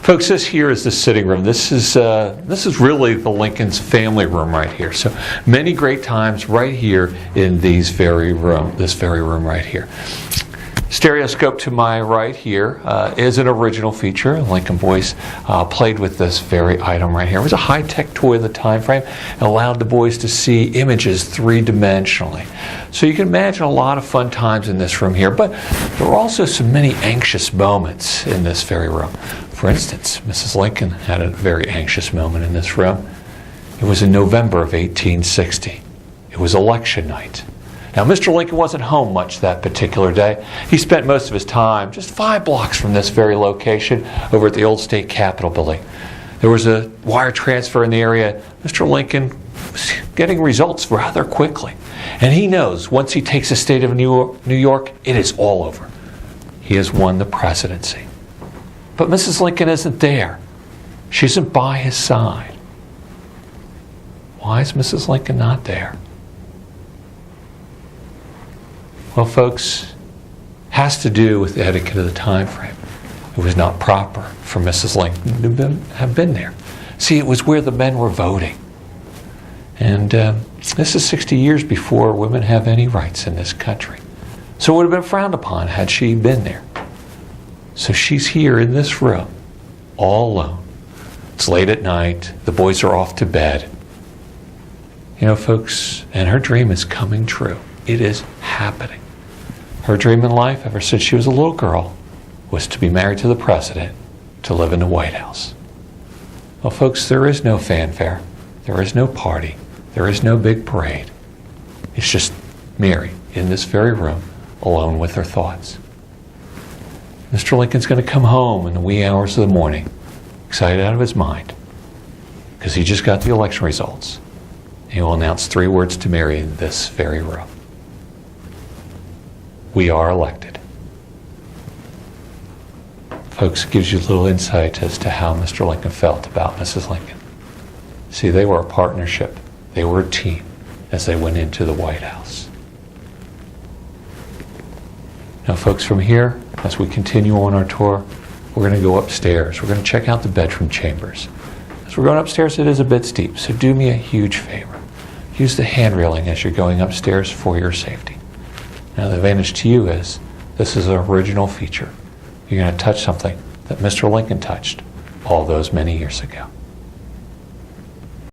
Folks, this here is the sitting room. This is really the Lincoln's family room right here. So many great times right here in this very room right here. Stereoscope to my right here is an original feature. Lincoln boys played with this very item right here. It was a high-tech toy of the time frame. It allowed the boys to see images three-dimensionally. So you can imagine a lot of fun times in this room here, but there were also so many anxious moments in this very room. For instance, Mrs. Lincoln had a very anxious moment in this room. It was in November of 1860. It was election night. Now, Mr. Lincoln wasn't home much that particular day. He spent most of his time just 5 blocks from this very location over at the old state capitol building. There was a wire transfer in the area. Mr. Lincoln was getting results rather quickly. And he knows once he takes the state of New York, it is all over. He has won the presidency. But Mrs. Lincoln isn't there. She isn't by his side. Why is Mrs. Lincoln not there? Well, folks, has to do with the etiquette of the time frame. It was not proper for Mrs. Lincoln to have been there. See, it was where the men were voting. And this is 60 years before women have any rights in this country. So it would have been frowned upon had she been there. So she's here in this room, all alone. It's late at night. The boys are off to bed. You know, folks, and her dream is coming true. It is happening. Her dream in life, ever since she was a little girl, was to be married to the president, to live in the White House. Well, folks, there is no fanfare. There is no party. There is no big parade. It's just Mary in this very room, alone with her thoughts. Mr. Lincoln's going to come home in the wee hours of the morning, excited out of his mind, because he just got the election results. He will announce 3 words to Mary in this very room. We are elected. Folks, it gives you a little insight as to how Mr. Lincoln felt about Mrs. Lincoln. See, they were a partnership. They were a team as they went into the White House. Now, folks, from here, as we continue on our tour, we're going to go upstairs. We're going to check out the bedroom chambers. As we're going upstairs, it is a bit steep, so do me a huge favor. Use the hand railing as you're going upstairs for your safety. Now, the advantage to you is this is an original feature. You're going to touch something that Mr. Lincoln touched all those many years ago.